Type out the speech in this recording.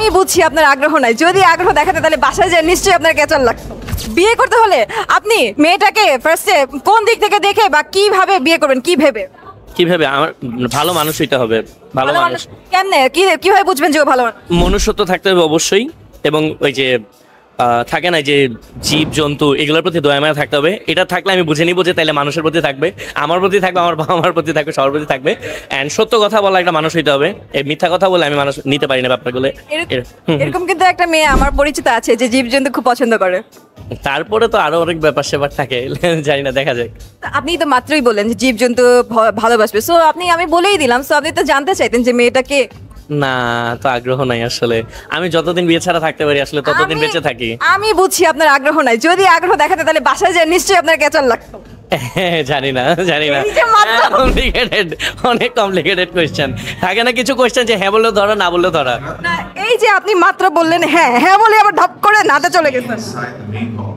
আমি বুঝছি আপনার আগ্রহ নাই, যদি আগ্রহ দেখাতে তাহলে বাসায় যায় নিশ্চয়ই আপনার কেচার লাগতো। বিয়ে করতে হলে আপনি মেয়েটাকে ফার্স্টে কোন দিক থেকে দেখে বা কিভাবে বিয়ে করবেন, কি ভেবে? কিভাবে? আমার ভালো মানুষ হইতে হবে। ভালো মানুষ কেমনে কিভাবে বুঝবেন যে ও ভালো মানুষ? মনুষ্যত্ব থাকতে হবে অবশ্যই, এবং ওই যে থাকে না যে জীব জন্তু এগুলোর প্রতি দয়া মায়া থাকতে হবে। এটা থাকলে আমি বুঝে নিবো যে তাইলে মানুষের প্রতি থাকবে, আমার প্রতি থাকবে, আমার বাবা মার প্রতি থাকবে, সবার প্রতি থাকবে। অ্যান্ড সত্য কথা বলা একটা মানুষ হইতে হবে। এই মিথ্যা কথা বলে আমি মানুষ নিতে পারি না ব্যাপারগুলো। এরকম কিন্তু একটা মেয়ে আমার পরিচিত আছে যে জীবজন্তু খুব পছন্দ করে। তারপরে তো আরো অনেক ব্যাপার স্যাপার থাকে, জানি না, দেখা যায়। আপনি তো মাত্রই বললেন যে জীবজন্তু ভালোবাসবে, সো আমি বলেই দিলাম, সো আপনি তো জানতে চাইতেন যে মেয়েটাকে। না, তো আগ্রহ নাই আসলে। আমি যতদিন বিয়ে ছাড়া থাকতে পারি আসলে ততদিন বেঁচে থাকি। আমি বুঝছি আপনার আগ্রহ নাই, যদি আগ্রহ দেখাতে তাহলে বাসায় যায় নিশ্চয়ই আপনার কেচার লাগতো। জানি না এই যে মাত্র- কমপ্লিকেটেড, অনেক কমপ্লিকেটেড কোয়েশ্চেন থাকে না, কিছু কোয়েশ্চেন যে হ্যাঁ বললেও ধরা, না বললেও ধরা। না, এই যে আপনি মাত্র বললেন হ্যাঁ হ্যাঁ বলে আবার ঢপ করে নাতে চলে গেছেন। Inside the main hall.